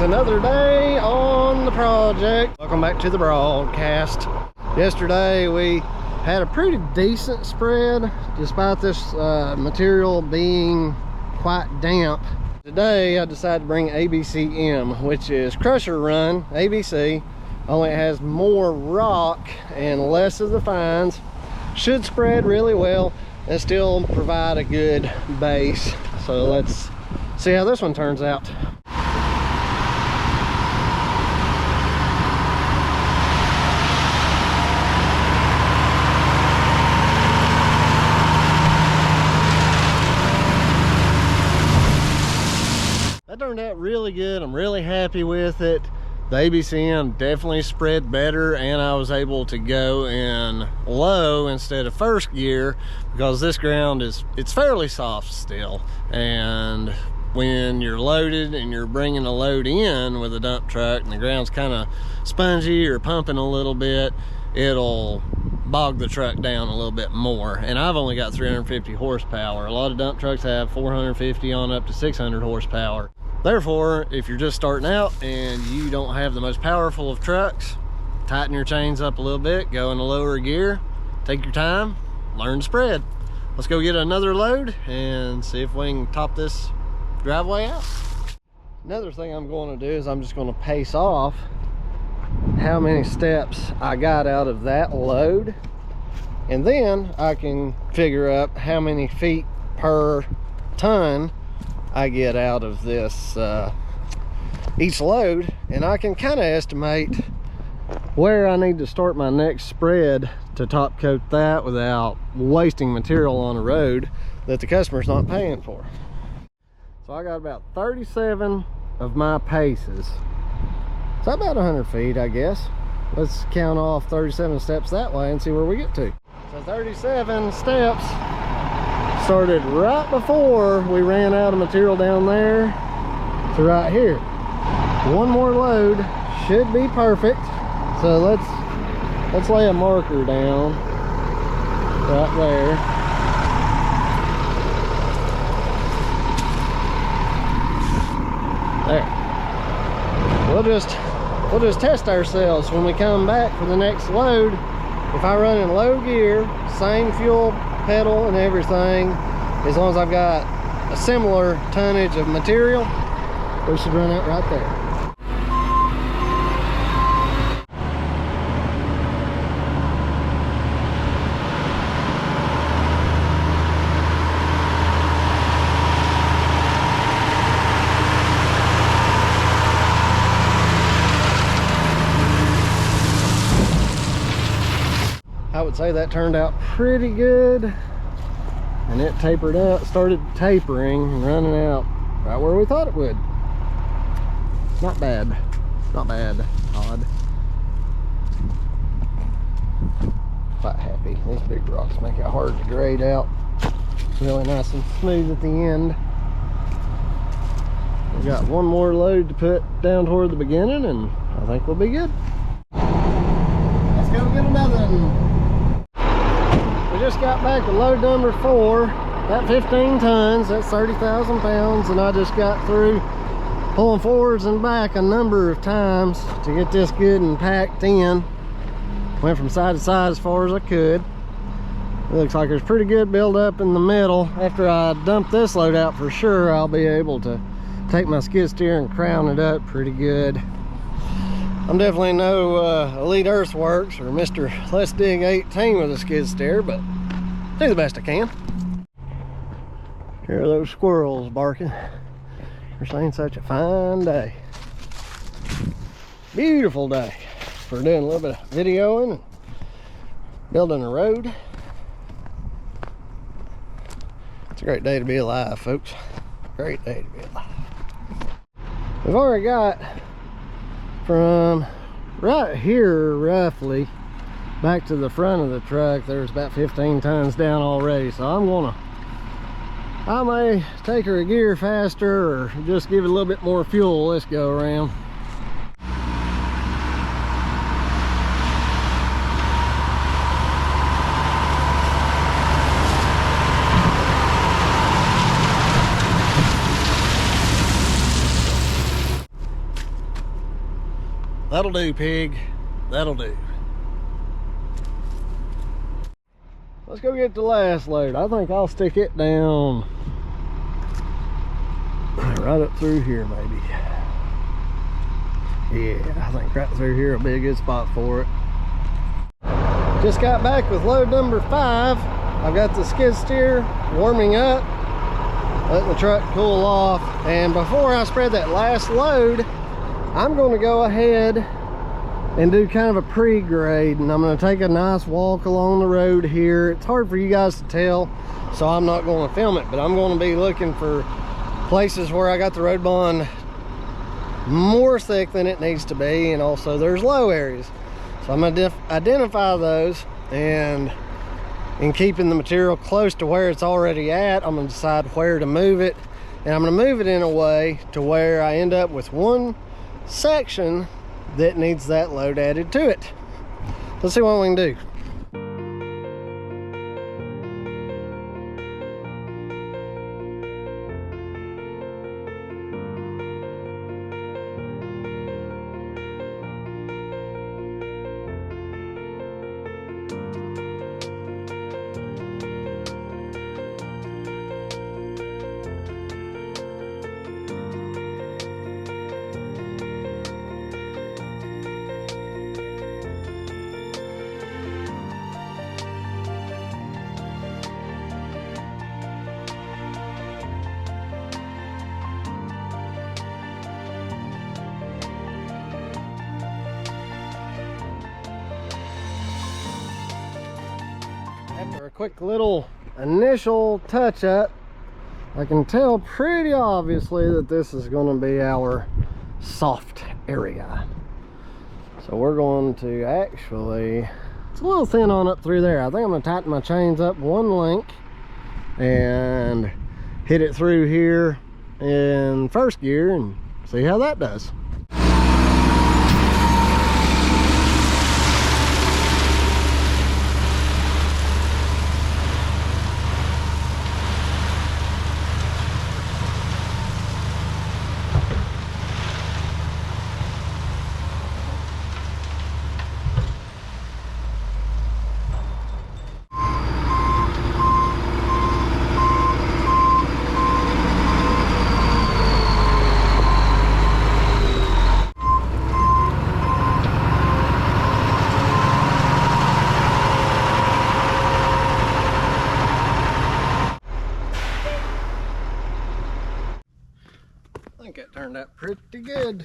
Another day on the project. Welcome back to the broadcast. Yesterday we had a pretty decent spread despite this material being quite damp. Today I decided to bring ABCM, which is crusher run ABC, only it has more rock and less of the fines. Should spread really well and still provide a good base. So let's see how this one turns out. That turned out really good. I'm really happy with it. The ABCM definitely spread better, and I was able to go in low instead of first gear because this ground it's fairly soft still, and when you're loaded and you're bringing a load in with a dump truck and the ground's kind of spongy or pumping a little bit, it'll bog the truck down a little bit more. And I've only got 350 horsepower. A lot of dump trucks have 450 on up to 600 horsepower. Therefore, if you're just starting out and you don't have the most powerful of trucks, tighten your chains up a little bit, go in a lower gear, take your time, learn to spread. Let's go get another load and see if we can top this driveway out. Another thing I'm going to do is I'm just going to pace off how many steps I got out of that load, and then I can figure out how many feet per ton I get out of this each load, and I can kind of estimate where I need to start my next spread to top coat that without wasting material on a road that the customer's not paying for. So I got about 37 of my paces. So about 100 feet, I guess. Let's count off 37 steps that way and see where we get to. So 37 steps started right before we ran out of material down there to right here. One more load should be perfect. So let's lay a marker down right there. There. We'll just test ourselves when we come back for the next load. If I run in low gear, same fuel pedal and everything, as long as I've got a similar tonnage of material, we should run it right there. I would say that turned out pretty good, and it tapered out, started tapering and running out right where we thought it would. Not bad, not bad. Odd. Quite happy. These big rocks make it hard to grade out. Really nice and smooth at the end. We got one more load to put down toward the beginning, and I think we'll be good. Let's go get another one. We just got back to load number 4, about 15 tons, that's 30,000 pounds, and I just got through pulling forwards and back a number of times to get this good and packed in. Went from side to side as far as I could. It looks like there's pretty good buildup in the middle. After I dump this load out, for sure I'll be able to take my skid steer and crown it up pretty good. I'm definitely no elite earthworks or Mr. Let's Dig 18 with a skid steer, but do the best I can. Hear those squirrels barking. They're saying such a fine day. Beautiful day for doing a little bit of videoing and building a road. It's a great day to be alive, folks. Great day to be alive. We've already got from right here roughly back to the front of the truck, there's about 15 tons down already. So I may take her a gear faster or just give it a little bit more fuel this go around. That'll do, pig. That'll do. Let's go get the last load. I think I'll stick it down right up through here, maybe. Yeah, I think right through here will be a good spot for it. Just got back with load number 5. I've got the skid steer warming up, letting the truck cool off. And before I spread that last load, I'm going to go ahead and do kind of a pre-grade, and I'm going to take a nice walk along the road here. It's hard for you guys to tell, so I'm not going to film it, but I'm going to be looking for places where I got the road bond more thick than it needs to be, and also there's low areas. So I'm going to identify those, and in keeping the material close to where it's already at, I'm going to decide where to move it, and I'm going to move it in a way to where I end up with one section that needs that load added to it. Let's see what we can do. After a quick little initial touch up, I can tell pretty obviously that this is going to be our soft area. So we're going to actually, it's a little thin on up through there. I think I'm going to tighten my chains up one link and hit it through here in first gear and see how that does. I think it turned out pretty good.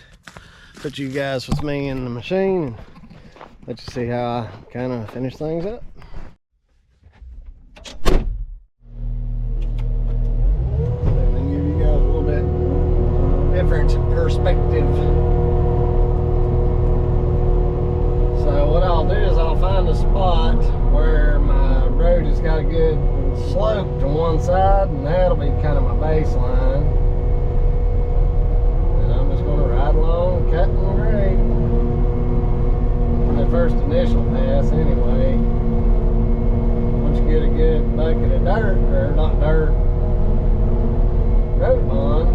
Put you guys with me in the machine and let you see how I kind of finish things up. And then give you guys a little bit different perspective. So what I'll do is I'll find a spot where my road has got a good slope to one side, and that'll be kind of my baseline. Ride along, cut and grade. The first initial pass anyway. Once you get a good bucket of dirt, or not dirt, road bond,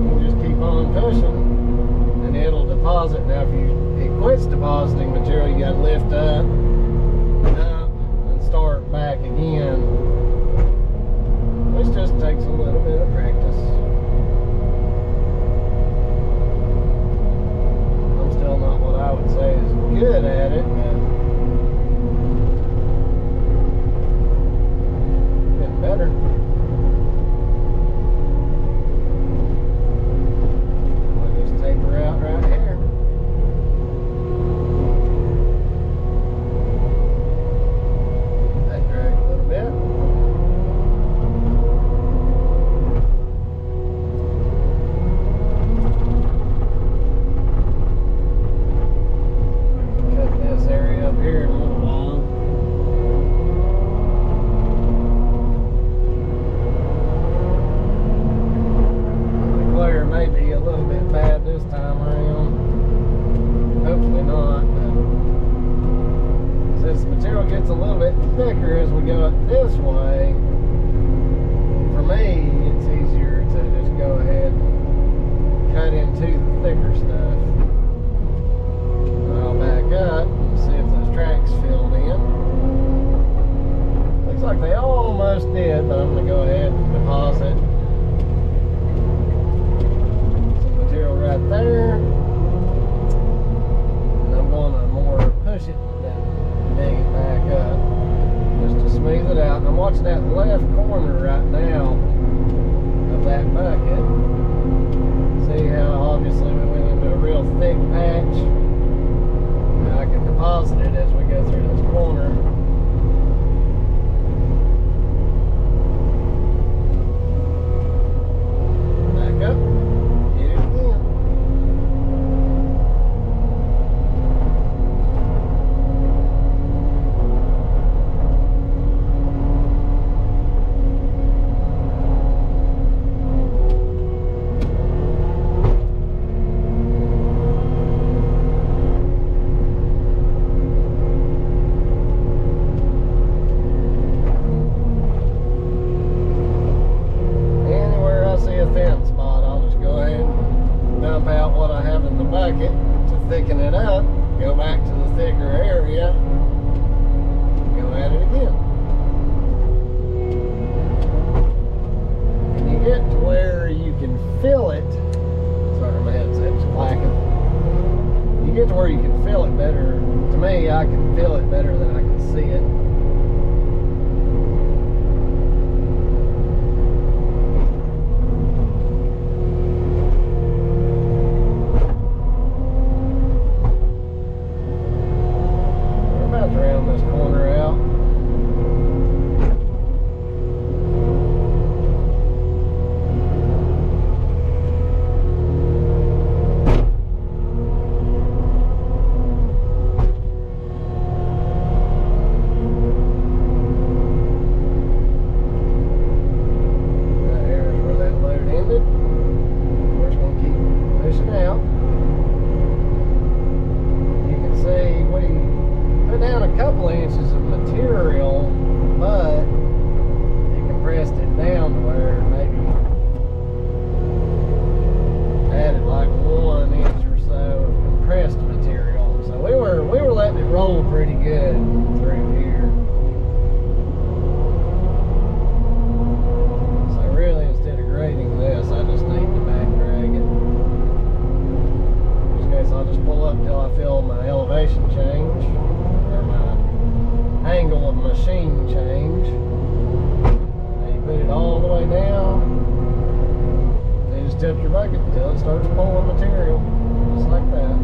you can just keep on pushing and it'll deposit. Now if it quits depositing material, you gotta lift up and start back again, which just takes a little bit of practice. Not what I would say is good at it, but getting better. I'll just taper out right here. That drag a little bit. Here in a little while. The glare may be a little bit bad this time around. Hopefully not, but since the material gets a little bit thicker as we go up this way, for me it's easier to just go ahead and cut into the thicker stuff. to go ahead and deposit some material right there. And I'm going to more push it than dig it back up, just to smooth it out. And I'm watching that left corner right now of that bucket. See how obviously we went into a real thick patch. Now I can deposit it as we go through this corner. Back up, hit it again. To thicken it up, go back to the thicker area, go at it again. And you get to where you can feel it. Sorry, my headset's clacking. You get to where you can feel it better. To me, I can feel it better than I can see it. Round this corner out. There's where that load ended. We're just going to keep pushing out. You can see we put down a couple inches of material, but it compressed it down to where maybe added like 1 inch or so of compressed material. So we were letting it roll pretty good through here. So really, instead of grading this, I just need to back drag it. In this case, I'll just pull up until I feel my elevation change, or my angle of machine change. And you put it all the way down. Then you just tilt your bucket until it starts pulling material, just like that.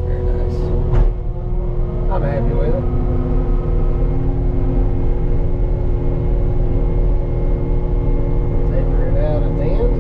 Very nice. I'm happy with it. Taper it out at the end.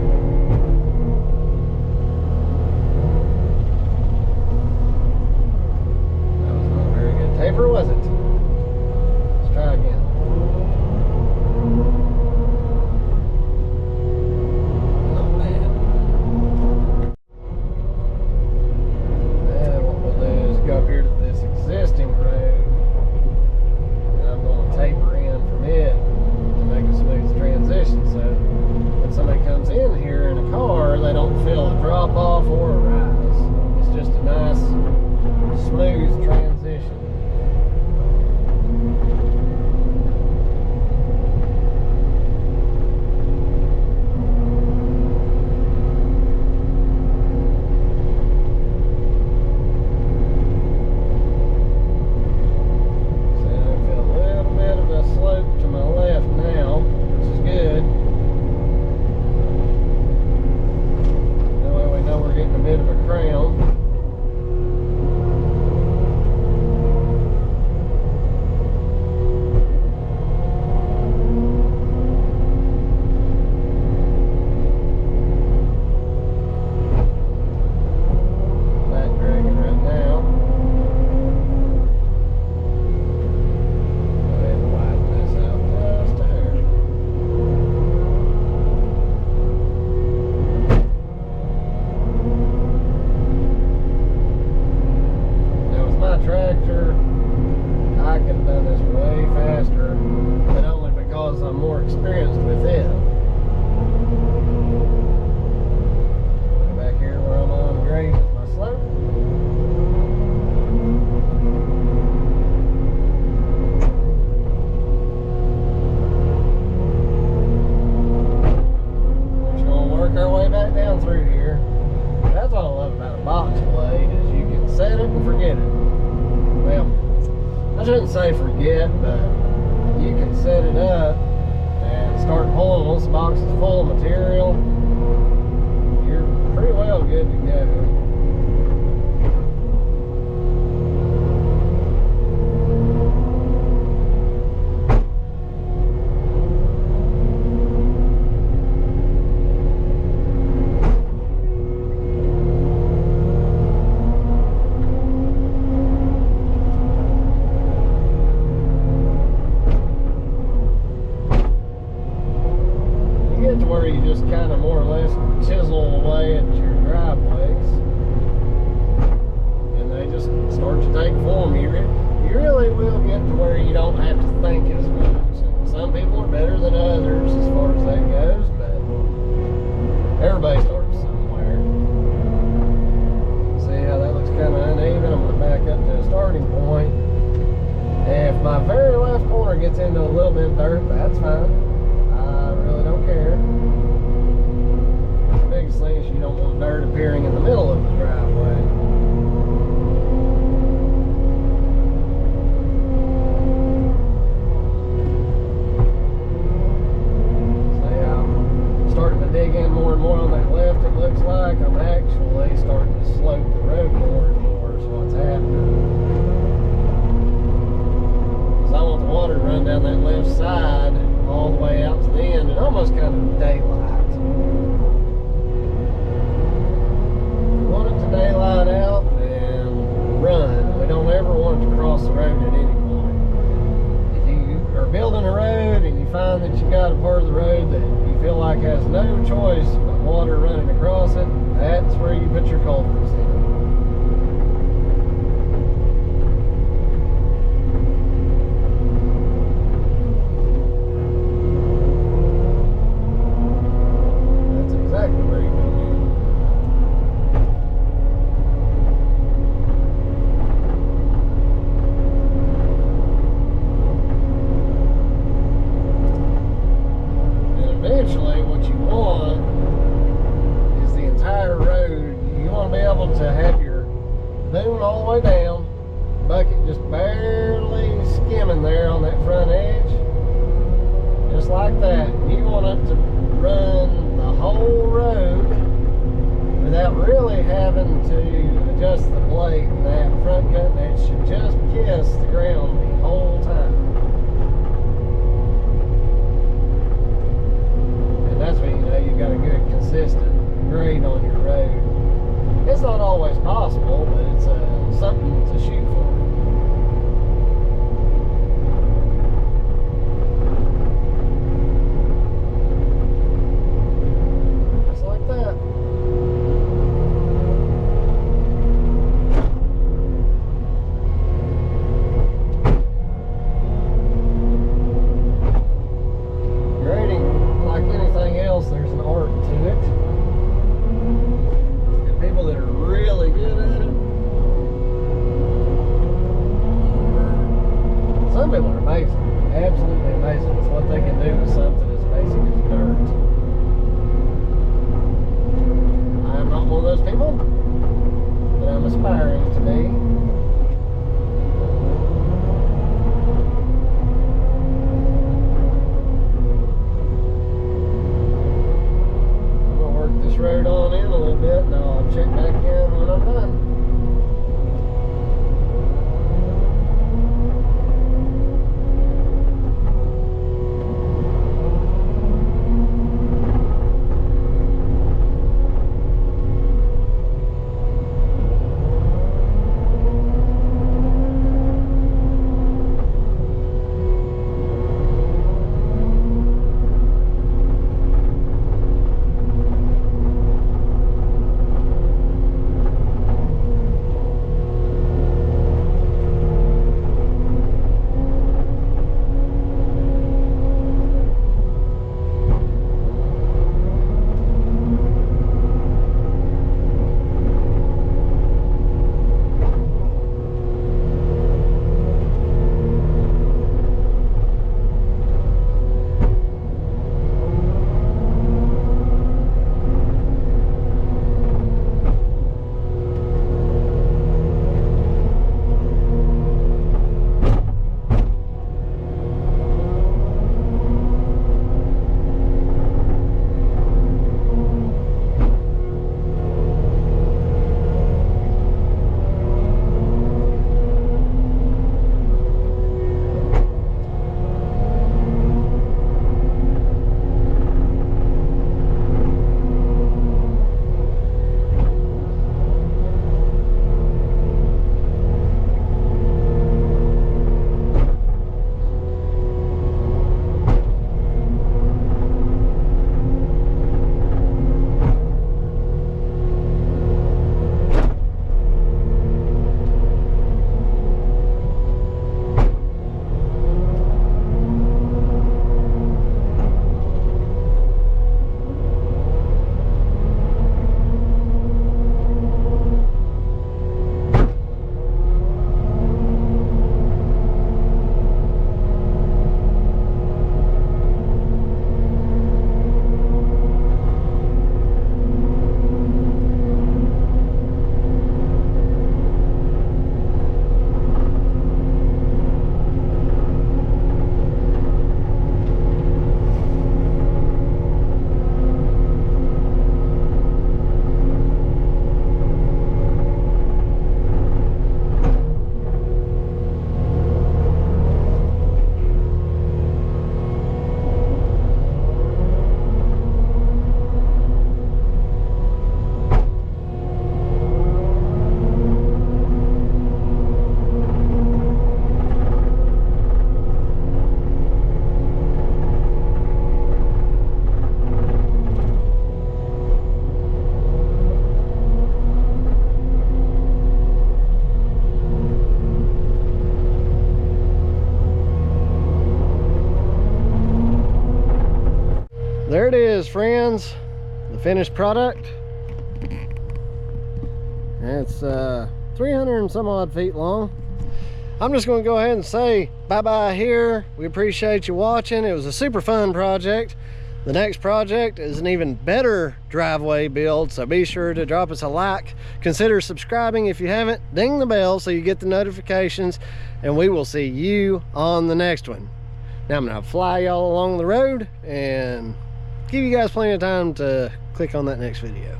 down through here. That's what I love about a box blade, is you can set it and forget it. Well, I shouldn't say forget, but you can set it up and start pulling. Once the box is full of material, you're pretty well good to go. Where you just kind of more or less chisel away at your driveways, and they just start to take form. You really will get to where you don't have to think as much. And some people are better than others as far as that goes, but everybody starts somewhere. See how that looks kind of uneven? I'm going to back up to a starting point. And if my very left corner gets into a little bit of dirt, that's fine. I really don't care. The biggest thing is you don't want dirt appearing in the middle of the driveway. See how I'm starting to dig in more and more on that left. It looks like I'm actually starting to slope the road more and more is what's happening. Because I want the water to run down that left side all the way out to the end and almost kind of daylight. We want it to daylight out and run. We don't ever want it to cross the road at any point. If you are building a road and you find that you got a part of the road that you feel like has no choice but water running across it, that's where you put your culverts in. Eventually, what you want is the entire road. You want to be able to have your boom all the way down, bucket just barely skimming there on that front edge, just like that. You want it to run the whole road without really having to adjust the blade. And that front cutting edge should just kiss the ground the whole time. That's when you know you've got a good, consistent grade on your road. It's not always possible, but it's something to shoot for. Just like that. Grading, like anything else, there's an art to it. And people that are really good at it, some people are amazing, absolutely amazing with what they can do with something as basic as dirt. I am not one of those people, but I'm aspiring to be. Road on in a little bit, and I'll check back in when I'm done. is, friends, the finished product. It's 300 and some odd feet long. I'm just going to go ahead and say bye-bye here. We appreciate you watching. It was a super fun project. The next project is an even better driveway build, so be sure to drop us a like. Consider subscribing if you haven't. Ding the bell so you get the notifications, and we will see you on the next one. Now I'm going to fly y'all along the road and give you guys plenty of time to click on that next video.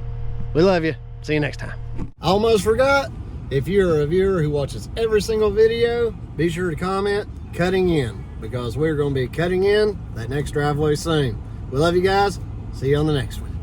We love you. See you next time. I almost forgot. If you're a viewer who watches every single video, be sure to comment cutting in, because we're going to be cutting in that next driveway soon. We love you guys. See you on the next one.